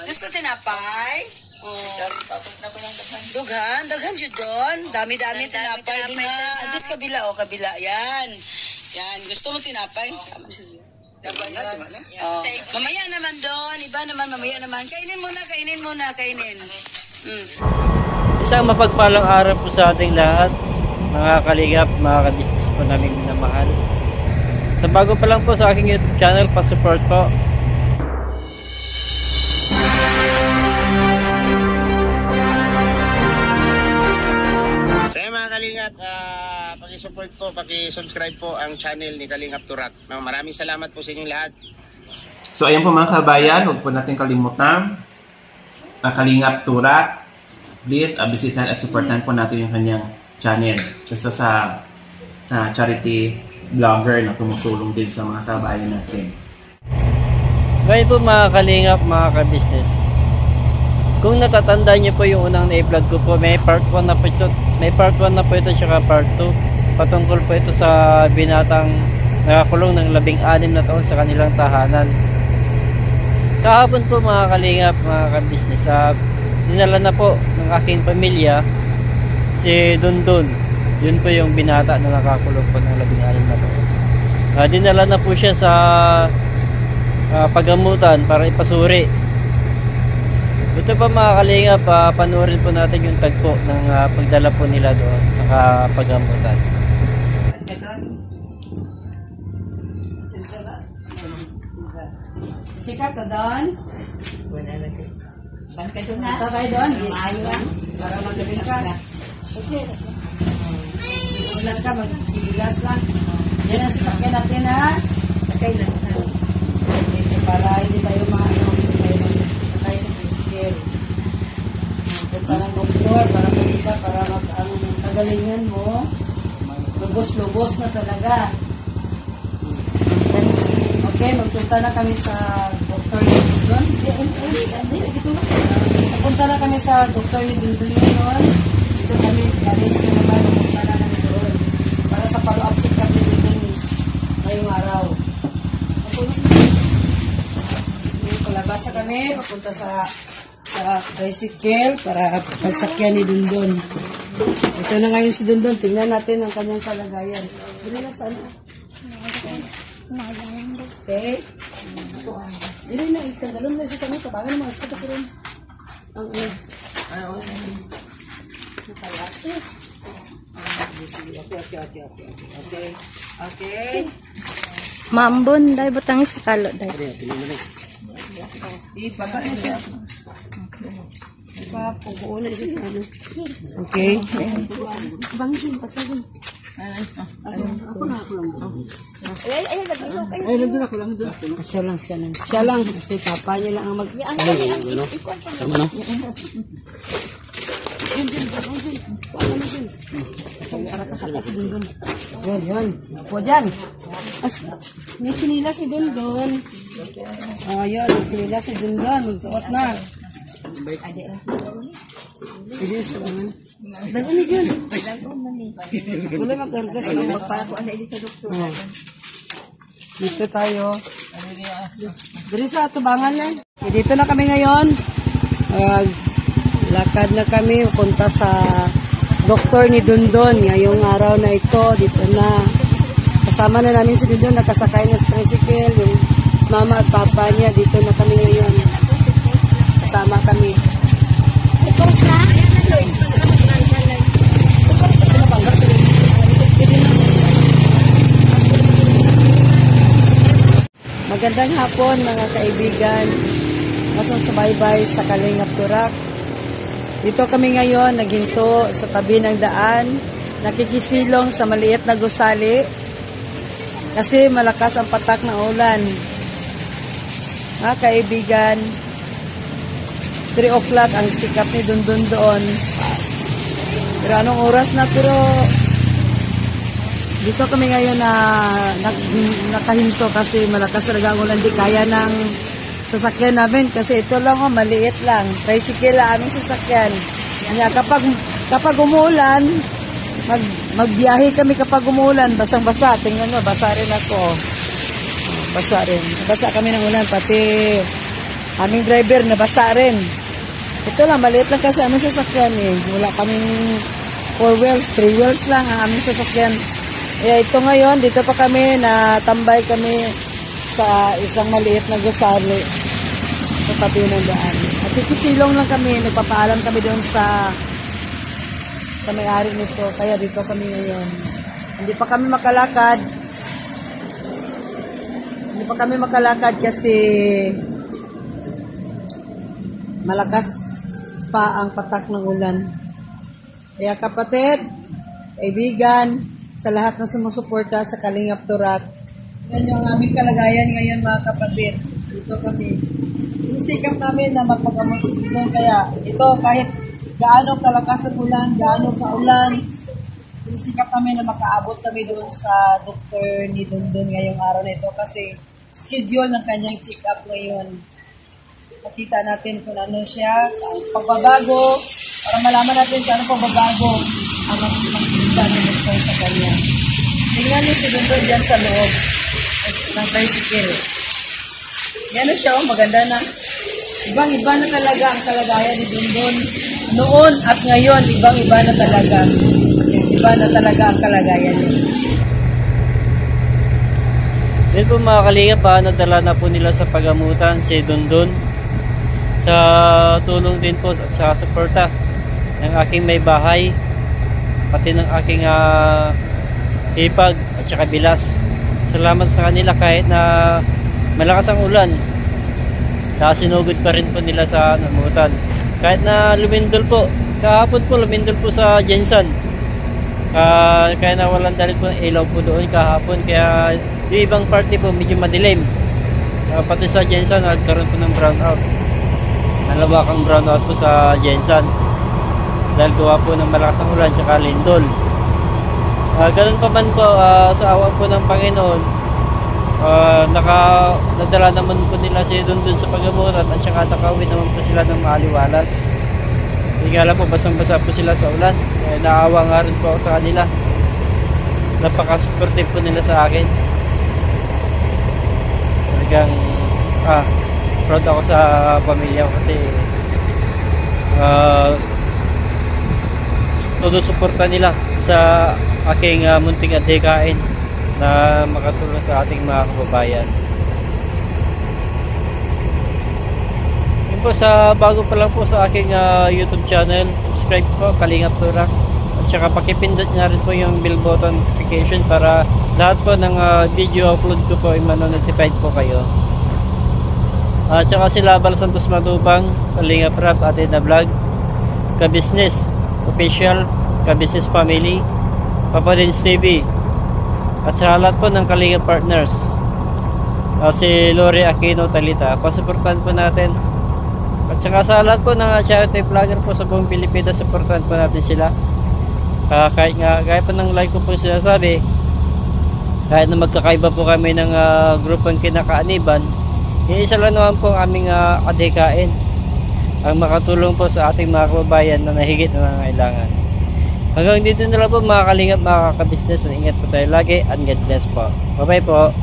Gusto tinapay? Dughan jud don. Dami-dami tinapay dun ha. Andis kabila o kabila. Yan. Yan. Gusto mo tinapay? Mamaya naman don. Iba naman, mamaya naman. Kainin muna. Isang mapagpalang araw po sa ating lahat, mga kalingap, mga kabisnes po namin minamahal. Sa bago pa lang po sa aking YouTube channel, pa-support po. Mga kalingap, paki-support po, paki-subscribe po ang channel ni Kalingap Turak. Maraming salamat po sa inyong lahat. So ayan po mga kabayan, huwag po natin kalimutan ang Kalingap Turak. Please bisitahan at supportan po natin yung kanyang channel. Basta sa charity vlogger na tumutulong din sa mga kabayan natin. Ngayon po mga kalingap, mga kabisnes, kung natatandaan niyo po yung unang na-vlog ko po, may part 1 na po ito, tsaka part 2. Patungkol po ito sa binatang nakakulong ng 16 na taon sa kanilang tahanan. Kahapon po mga kalingap, mga kabisnes, dinala na po ng aking pamilya si Dundun. Yun po yung binata na nakakulong po ng 16 na taon. Dinala na po siya sa pagamutan para ipasuri. Ito pa mga kalingap, panoorin po natin yung tagpo ng pagdala po nila doon sa pagamutan. Chika ka doon? Wala na ito. Bangka doon na. Punta tayo doon. Maayo lang. Para magaling ka. Okay. Ulat ka, magsibigas lang. Yan ang sasakyan natin ha. Sakay lang. Para hindi tayo sakay sa tricycle. Punta ng doktor para magika, para kagalingan mo. Lubos-lubos na talaga. Okay, magpunta na kami sa doktor ni Dundun. Punta na kami sa doktor ni Dundun ngayon. Dito kami, galis ka naman, punta na kami doon. Para sa follow-up check-up ni Dundun ngayong araw. Palabas na kami, papunta sa tricycle para pagsakyan ni Dundun. Ito na ngayon si Dundun. Tingnan natin ang kanyang kalagayan. Dili na saan? Okay. Dili na, itanggalon na siya sa mga tabangan ng mga sa kapirin. Ang Okay. Mambon, dahil butang sa kalo, dahil. Ibaba na siya. Ipapuguo na siya sa ano. Okay. Bangin, pasagin. Ako lang. Ay, nandun ako lang. Siya lang. Kasi papa niya lang ang mag... Tama na. Yun. Upo dyan. May sinilas si Dundun. Yun. May sinilas si Dundun. Magsuot na. Pwede sa naman. Dago ni Jun. Wala mag-argas na. Dito tayo. Dito sa atubangan na. Dito na kami ngayon. Lakad na kami. Punta sa doktor ni Dundun. Ngayong araw na ito. Dito na. Kasama na namin si Dundun. Nakasakay na sa tricycle. Yung mama at papa niya. Dito na kami ngayon. Kasama kami. Magandang hapon mga kaibigan. Masang subaybay sa Kalingap Turak. Dito kami ngayon naghinto sa tabi ng daan. Nakikisilong sa maliit na gusali. Kasi malakas ang patak ng ulan. Mga kaibigan, 3 o'clock ang check-up ni Dundun doon. Pero anong oras na, pero dito kami ngayon na nakahinto kasi malakas talaga ang ulan. Di kaya ng sasakyan namin kasi ito lang maliit lang. Tricycle lang aming sasakyan. Kaya kapag umuulan, magbiyahe kami kapag umuulan, basang-basa. Tingnan mo, basa rin ako. Basa rin. Basa kami ng ulan, pati Aming driver, nabasa rin. Ito lang, maliit lang kasi aming sasakyan eh. Wala kaming 4 wheels, 3 wheels lang ang aming sasakyan. Kaya ito ngayon, dito pa kami, natambay kami sa isang maliit na gusali sa tabi ng daan. At ikisilong lang kami, nagpapaalam kami doon sa may-ari nito. Kaya dito kami ngayon. Hindi pa kami makalakad kasi malakas pa ang patak ng ulan. Kaya kapatid, kaibigan, sa lahat na sumusuporta sa Kalingap Turak, yan yung aming kalagayan ngayon mga kapatid. Dito kami. Isikap namin na magpagamot si Dundon. Kaya ito, kahit gaano kalakas ang ulan, gaano ka-ulan, isikap namin na makaabot kami doon sa doktor ni Dundon ngayong araw na ito kasi schedule ng kanyang check-up ngayon. Makita natin kung ano siya, ang pagbabago, para malaman natin kung ano pagbabago ang makikita ng doktor sa kanya. Tingnan niyo si Dundon dyan sa loob ng tricycle. Yan siya, maganda na. Ibang-iba na talaga ang kalagayan ni Dundon. Noon at ngayon, ibang-iba na talaga. Iba na talaga ang kalagayan niya. Then po mga kalingap, nadala na po nila sa pagamutan si Dundon sa tulong din po at sa suporta ng aking may bahay, pati ng aking hipag at saka bilas. Salamat sa kanila kahit na malakas ang ulan, sinugod pa rin po nila sa namutan. Kahit na lumindol po, kahapon po lumindol po sa Jensen. Kaya nawalan dahil po ng ilaw po doon kahapon. Kaya yung ibang party po medyo madilim. Pati sa Jensen nagkaroon po ng brownout. Malawakang brownout po sa Jensen dahil gawa po ng malakas ang ulan tsaka lindol. Ganun pa man po, sa awa po ng Panginoon, nadala naman po nila si Dundon sa pagamutan at saka nakauwi naman po sila ng maaliwalas. Hindi nga lang po, basang-basa po sila sa ulan. Naawa nga rin po ako sa kanila. Napaka-supportive po nila sa akin. Talagang proud ako sa pamilya ko kasi todo suporta nila sa aking munting adhikain na makatulong sa ating mga kababayan. Yun po, sa bago pa lang po sa aking YouTube channel, subscribe po, Kalingap Turak, at saka pakipindot nga rin po yung bell button notification para lahat po ng video upload ko po ay manonotified po kayo. At saka sila Bal Santos Matubang, Kalingap Rap, Ate na Vlog, Ka-Business Official, Ka-Business Family, Papa Dins TV, at sa lahat po ng Kalingap Partners, si Lori Aquino Talita, pasuportahan po natin. At saka sa lahat po ng charity vlogger po sa buong Pilipinas, supportahan po natin sila. Kahit po ng like ko po sinasabi, kahit na magkakaiba po kami ng grupang kinakaaniban, isa lang naman po ang aming adhikain ang makatulong po sa ating mga kababayan na nahigit na nangangailangan. Hanggang dito na lang po mga Kalingap, mga ka-business. Ingat po tayo lagi and God bless po. Bye bye po.